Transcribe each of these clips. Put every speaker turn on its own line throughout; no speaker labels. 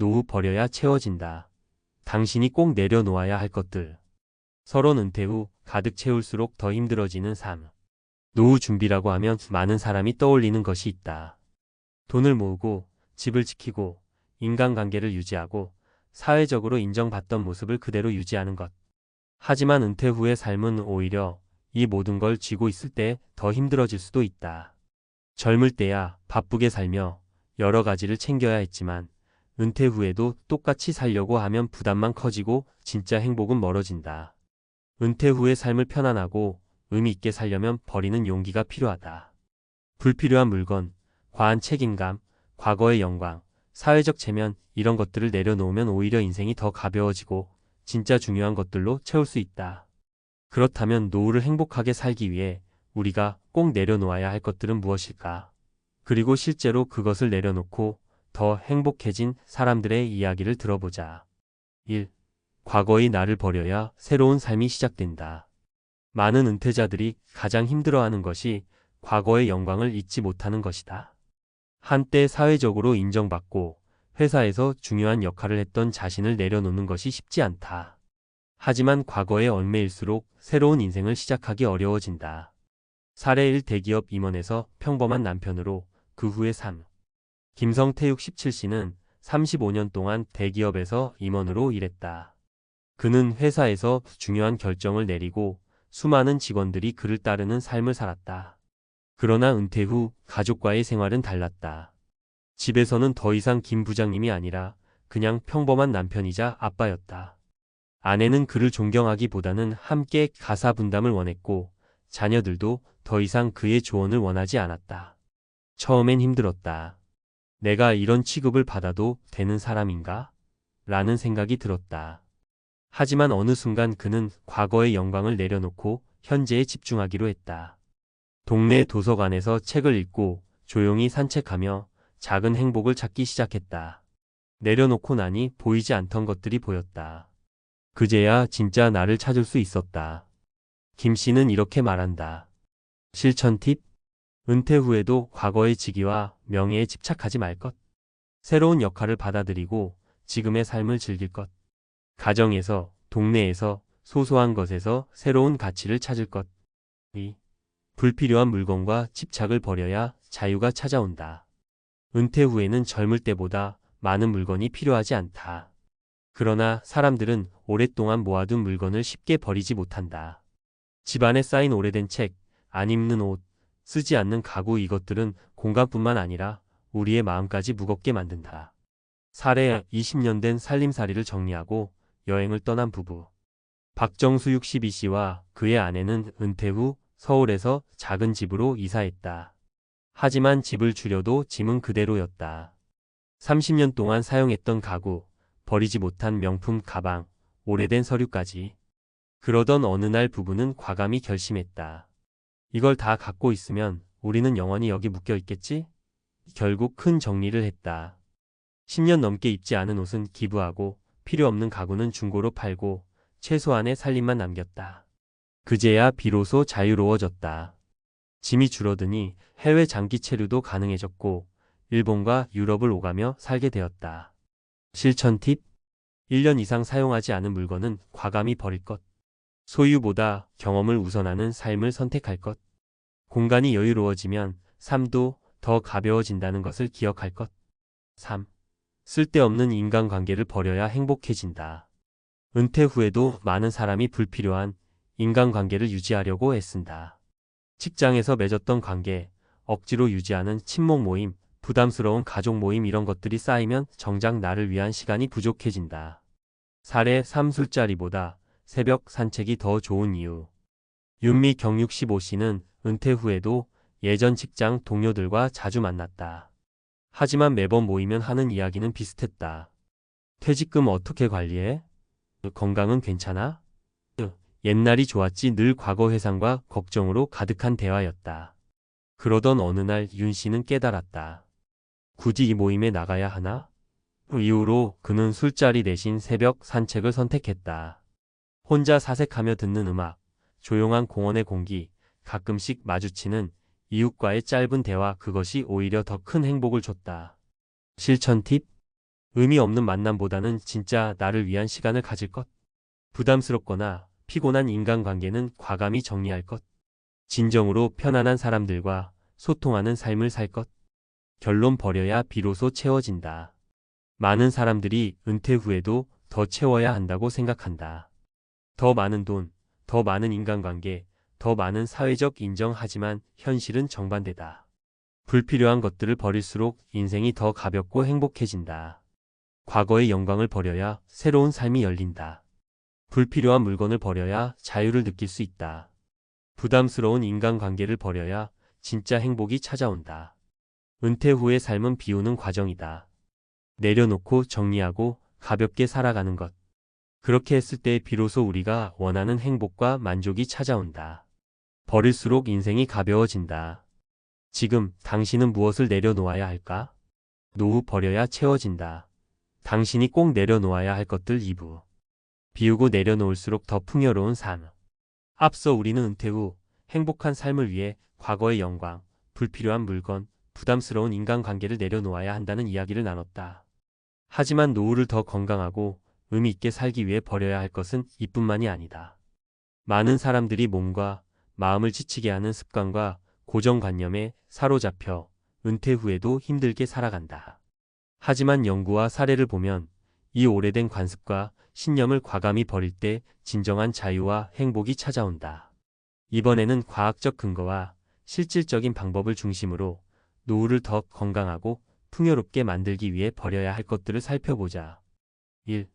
노후 버려야 채워진다. 당신이 꼭 내려놓아야 할 것들. 서론 은퇴 후 가득 채울수록 더 힘들어지는 삶. 노후 준비라고 하면 많은 사람이 떠올리는 것이 있다. 돈을 모으고, 집을 지키고, 인간관계를 유지하고, 사회적으로 인정받던 모습을 그대로 유지하는 것. 하지만 은퇴 후의 삶은 오히려 이 모든 걸 쥐고 있을 때 더 힘들어질 수도 있다. 젊을 때야 바쁘게 살며 여러 가지를 챙겨야 했지만 은퇴 후에도 똑같이 살려고 하면 부담만 커지고 진짜 행복은 멀어진다. 은퇴 후의 삶을 편안하고 의미 있게 살려면 버리는 용기가 필요하다. 불필요한 물건, 과한 책임감, 과거의 영광, 사회적 체면 이런 것들을 내려놓으면 오히려 인생이 더 가벼워지고 진짜 중요한 것들로 채울 수 있다. 그렇다면 노후를 행복하게 살기 위해 우리가 꼭 내려놓아야 할 것들은 무엇일까? 그리고 실제로 그것을 내려놓고 더 행복해진 사람들의 이야기를 들어보자. 1. 과거의 나를 버려야 새로운 삶이 시작된다. 많은 은퇴자들이 가장 힘들어하는 것이 과거의 영광을 잊지 못하는 것이다. 한때 사회적으로 인정받고 회사에서 중요한 역할을 했던 자신을 내려놓는 것이 쉽지 않다. 하지만 과거에 얽매일수록 새로운 인생을 시작하기 어려워진다. 사례 1 대기업 임원에서 평범한 남편으로 그 후의 삶. 김성태육 17씨는 35년 동안 대기업에서 임원으로 일했다. 그는 회사에서 중요한 결정을 내리고 수많은 직원들이 그를 따르는 삶을 살았다. 그러나 은퇴 후 가족과의 생활은 달랐다. 집에서는 더 이상 김 부장님이 아니라 그냥 평범한 남편이자 아빠였다. 아내는 그를 존경하기보다는 함께 가사 분담을 원했고 자녀들도 더 이상 그의 조언을 원하지 않았다. 처음엔 힘들었다. 내가 이런 취급을 받아도 되는 사람인가? 라는 생각이 들었다. 하지만 어느 순간 그는 과거의 영광을 내려놓고 현재에 집중하기로 했다. 동네 도서관에서 책을 읽고 조용히 산책하며 작은 행복을 찾기 시작했다. 내려놓고 나니 보이지 않던 것들이 보였다. 그제야 진짜 나를 찾을 수 있었다. 김 씨는 이렇게 말한다. 실천 팁? 은퇴 후에도 과거의 직위와 명예에 집착하지 말 것. 새로운 역할을 받아들이고 지금의 삶을 즐길 것. 가정에서, 동네에서, 소소한 것에서 새로운 가치를 찾을 것. 2. 불필요한 물건과 집착을 버려야 자유가 찾아온다. 은퇴 후에는 젊을 때보다 많은 물건이 필요하지 않다. 그러나 사람들은 오랫동안 모아둔 물건을 쉽게 버리지 못한다. 집안에 쌓인 오래된 책, 안 입는 옷, 쓰지 않는 가구 이것들은 공간뿐만 아니라 우리의 마음까지 무겁게 만든다. 사례 20년 된 살림살이를 정리하고 여행을 떠난 부부. 박정수 62씨와 그의 아내는 은퇴 후 서울에서 작은 집으로 이사했다. 하지만 집을 줄여도 짐은 그대로였다. 30년 동안 사용했던 가구, 버리지 못한 명품 가방, 오래된 서류까지. 그러던 어느 날 부부는 과감히 결심했다. 이걸 다 갖고 있으면 우리는 영원히 여기 묶여 있겠지? 결국 큰 정리를 했다. 10년 넘게 입지 않은 옷은 기부하고 필요 없는 가구는 중고로 팔고 최소한의 살림만 남겼다. 그제야 비로소 자유로워졌다. 짐이 줄어드니 해외 장기 체류도 가능해졌고 일본과 유럽을 오가며 살게 되었다. 실천 팁? 1년 이상 사용하지 않은 물건은 과감히 버릴 것. 소유보다 경험을 우선하는 삶을 선택할 것. 공간이 여유로워지면 삶도 더 가벼워진다는 것을 기억할 것. 3. 쓸데없는 인간관계를 버려야 행복해진다. 은퇴 후에도 많은 사람이 불필요한 인간관계를 유지하려고 애쓴다. 직장에서 맺었던 관계, 억지로 유지하는 친목 모임, 부담스러운 가족 모임 이런 것들이 쌓이면 정작 나를 위한 시간이 부족해진다. 사례 3 술자리보다 새벽 산책이 더 좋은 이유. 윤미경 65씨는 은퇴 후에도 예전 직장 동료들과 자주 만났다. 하지만 매번 모이면 하는 이야기는 비슷했다. 퇴직금 어떻게 관리해? 건강은 괜찮아? 옛날이 좋았지 늘 과거 회상과 걱정으로 가득한 대화였다. 그러던 어느 날 윤 씨는 깨달았다. 굳이 이 모임에 나가야 하나? 그 이후로 그는 술자리 대신 새벽 산책을 선택했다. 혼자 사색하며 듣는 음악, 조용한 공원의 공기, 가끔씩 마주치는 이웃과의 짧은 대화 그것이 오히려 더 큰 행복을 줬다. 실천 팁? 의미 없는 만남보다는 진짜 나를 위한 시간을 가질 것. 부담스럽거나 피곤한 인간관계는 과감히 정리할 것. 진정으로 편안한 사람들과 소통하는 삶을 살 것. 결론 버려야 비로소 채워진다. 많은 사람들이 은퇴 후에도 더 채워야 한다고 생각한다. 더 많은 돈, 더 많은 인간관계, 더 많은 사회적 인정. 하지만 현실은 정반대다. 불필요한 것들을 버릴수록 인생이 더 가볍고 행복해진다. 과거의 영광을 버려야 새로운 삶이 열린다. 불필요한 물건을 버려야 자유를 느낄 수 있다. 부담스러운 인간관계를 버려야 진짜 행복이 찾아온다. 은퇴 후의 삶은 비우는 과정이다. 내려놓고 정리하고 가볍게 살아가는 것. 그렇게 했을 때 비로소 우리가 원하는 행복과 만족이 찾아온다. 버릴수록 인생이 가벼워진다. 지금 당신은 무엇을 내려놓아야 할까? 노후 버려야 채워진다. 당신이 꼭 내려놓아야 할 것들 2부. 비우고 내려놓을수록 더 풍요로운 삶. 앞서 우리는 은퇴 후 행복한 삶을 위해 과거의 영광, 불필요한 물건, 부담스러운 인간관계를 내려놓아야 한다는 이야기를 나눴다. 하지만 노후를 더 건강하고 의미 있게 살기 위해 버려야 할 것은 이뿐만이 아니다. 많은 사람들이 몸과 마음을 지치게 하는 습관과 고정관념에 사로잡혀 은퇴 후에도 힘들게 살아간다. 하지만 연구와 사례를 보면 이 오래된 관습과 신념을 과감히 버릴 때 진정한 자유와 행복이 찾아온다. 이번에는 과학적 근거와 실질적인 방법을 중심으로 노후를 더 건강하고 풍요롭게 만들기 위해 버려야 할 것들을 살펴보자. 1.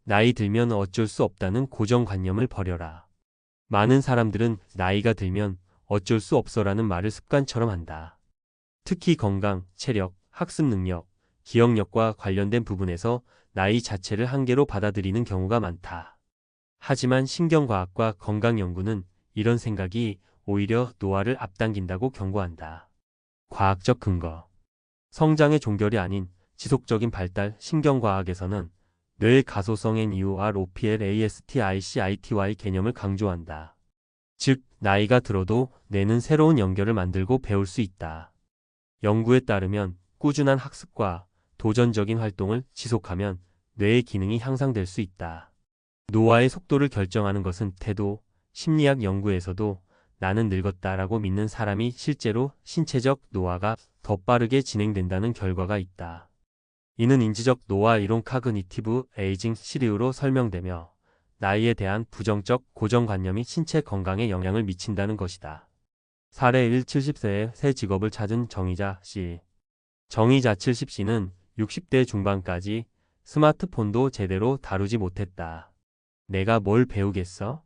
나이 들면 어쩔 수 없다는 고정관념을 버려라. 많은 사람들은 나이가 들면 어쩔 수 없어라는 말을 습관처럼 한다. 특히 건강, 체력, 학습 능력, 기억력과 관련된 부분에서 나이 자체를 한계로 받아들이는 경우가 많다. 하지만 신경과학과 건강연구는 이런 생각이 오히려 노화를 앞당긴다고 경고한다. 과학적 근거. 성장의 종결이 아닌 지속적인 발달. 신경과학에서는 뇌의 가소성 NeuroPLASTICITY 개념을 강조한다. 즉, 나이가 들어도 뇌는 새로운 연결을 만들고 배울 수 있다. 연구에 따르면 꾸준한 학습과 도전적인 활동을 지속하면 뇌의 기능이 향상될 수 있다. 노화의 속도를 결정하는 것은 태도, 심리학 연구에서도 나는 늙었다라고 믿는 사람이 실제로 신체적 노화가 더 빠르게 진행된다는 결과가 있다. 이는 인지적 노화 이론 카그니티브 에이징 시리우로 설명되며 나이에 대한 부정적 고정관념이 신체 건강에 영향을 미친다는 것이다. 사례 1. 70세에 새 직업을 찾은 정의자 씨. 정의자 70씨는 60대 중반까지 스마트폰도 제대로 다루지 못했다. 내가 뭘 배우겠어?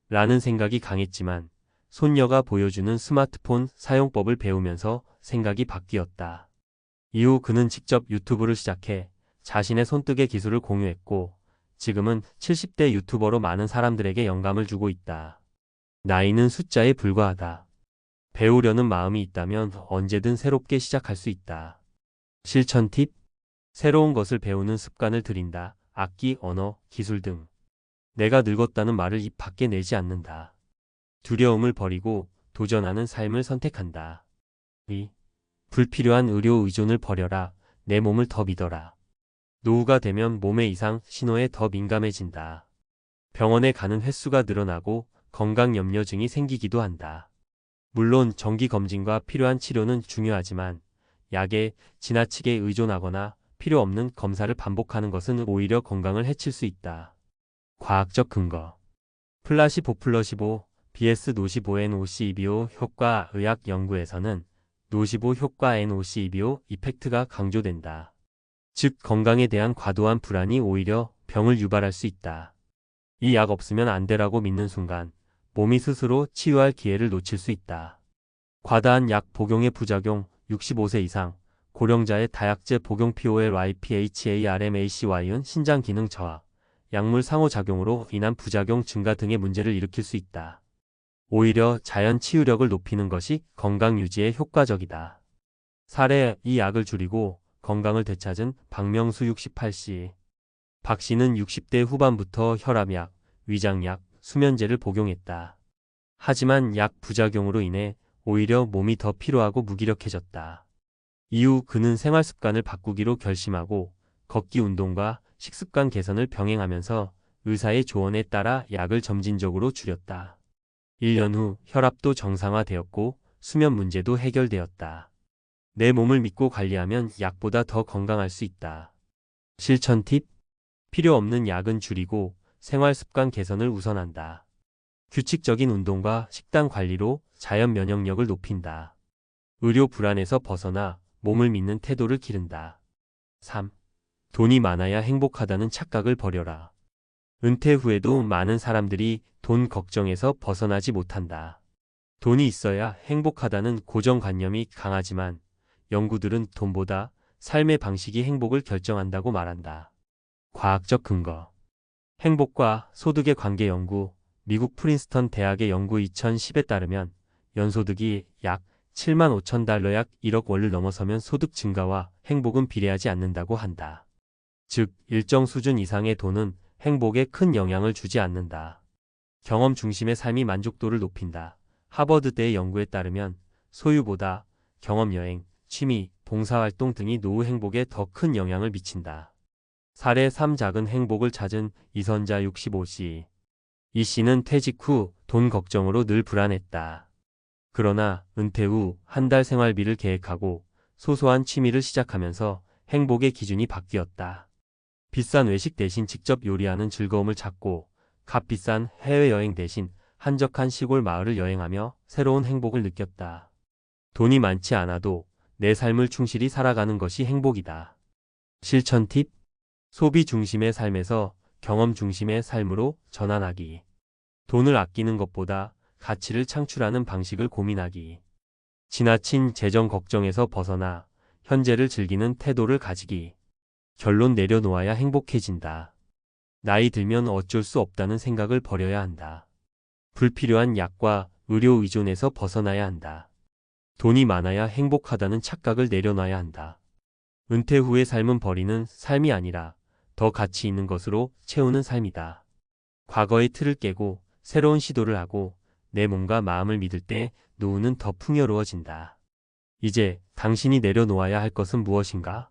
라는 생각이 강했지만 손녀가 보여주는 스마트폰 사용법을 배우면서 생각이 바뀌었다. 이후 그는 직접 유튜브를 시작해 자신의 손뜨개 기술을 공유했고 지금은 70대 유튜버로 많은 사람들에게 영감을 주고 있다. 나이는 숫자에 불과하다. 배우려는 마음이 있다면 언제든 새롭게 시작할 수 있다. 실천 팁. 새로운 것을 배우는 습관을 들인다. 악기, 언어, 기술 등. 내가 늙었다는 말을 입 밖에 내지 않는다. 두려움을 버리고 도전하는 삶을 선택한다. 2. 불필요한 의료 의존을 버려라. 내 몸을 더 믿어라. 노후가 되면 몸의 이상 신호에 더 민감해진다. 병원에 가는 횟수가 늘어나고 건강염려증이 생기기도 한다. 물론 정기검진과 필요한 치료는 중요하지만 약에 지나치게 의존하거나 필요 없는 검사를 반복하는 것은 오히려 건강을 해칠 수 있다. 과학적 근거. 플라시보 BS 노시보 NOC25 효과. 의학 연구에서는 노시보 효과 NOC25 이펙트가 강조된다. 즉 건강에 대한 과도한 불안이 오히려 병을 유발할 수 있다. 이 약 없으면 안 되라고 믿는 순간 몸이 스스로 치유할 기회를 놓칠 수 있다. 과다한 약 복용의 부작용. 65세 이상 고령자의 다약제 복용 POLYPHARMACY은 신장 기능 저하, 약물 상호작용으로 인한 부작용 증가 등의 문제를 일으킬 수 있다. 오히려 자연 치유력을 높이는 것이 건강 유지에 효과적이다. 사례. 이 약을 줄이고 건강을 되찾은 박명수 68씨. 박 씨는 60대 후반부터 혈압약, 위장약, 수면제를 복용했다. 하지만 약 부작용으로 인해 오히려 몸이 더 피로하고 무기력해졌다. 이후 그는 생활 습관을 바꾸기로 결심하고 걷기 운동과 식습관 개선을 병행하면서 의사의 조언에 따라 약을 점진적으로 줄였다. 1년 후 혈압도 정상화되었고 수면 문제도 해결되었다. 내 몸을 믿고 관리하면 약보다 더 건강할 수 있다. 실천 팁: 필요 없는 약은 줄이고 생활 습관 개선을 우선한다. 규칙적인 운동과 식단 관리로 자연 면역력을 높인다. 의료 불안에서 벗어나 몸을 믿는 태도를 기른다. 3. 돈이 많아야 행복하다는 착각을 버려라. 은퇴 후에도 많은 사람들이 돈 걱정에서 벗어나지 못한다. 돈이 있어야 행복하다는 고정관념이 강하지만 연구들은 돈보다 삶의 방식이 행복을 결정한다고 말한다. 과학적 근거: 행복과 소득의 관계 연구, 미국 프린스턴 대학의 연구 2010에 따르면 연소득이 약 7만 5천 달러 약 1억 원을 넘어서면 소득 증가와 행복은 비례하지 않는다고 한다. 즉, 일정 수준 이상의 돈은 행복에 큰 영향을 주지 않는다. 경험 중심의 삶이 만족도를 높인다. 하버드대의 연구에 따르면 소유보다 경험 여행, 취미, 봉사활동 등이 노후 행복에 더 큰 영향을 미친다. 사례 3. 작은 행복을 찾은 이선자 65씨. 이 씨는 퇴직 후 돈 걱정으로 늘 불안했다. 그러나 은퇴 후 한 달 생활비를 계획하고 소소한 취미를 시작하면서 행복의 기준이 바뀌었다. 비싼 외식 대신 직접 요리하는 즐거움을 찾고 값비싼 해외여행 대신 한적한 시골 마을을 여행하며 새로운 행복을 느꼈다. 돈이 많지 않아도 내 삶을 충실히 살아가는 것이 행복이다. 실천 팁: 소비 중심의 삶에서 경험 중심의 삶으로 전환하기. 돈을 아끼는 것보다 가치를 창출하는 방식을 고민하기. 지나친 재정 걱정에서 벗어나 현재를 즐기는 태도를 가지기. 결론 내려놓아야 행복해진다. 나이 들면 어쩔 수 없다는 생각을 버려야 한다. 불필요한 약과 의료 의존에서 벗어나야 한다. 돈이 많아야 행복하다는 착각을 내려놔야 한다. 은퇴 후의 삶은 버리는 삶이 아니라 더 가치 있는 것으로 채우는 삶이다. 과거의 틀을 깨고 새로운 시도를 하고 내 몸과 마음을 믿을 때 노후는 더 풍요로워진다. 이제 당신이 내려놓아야 할 것은 무엇인가?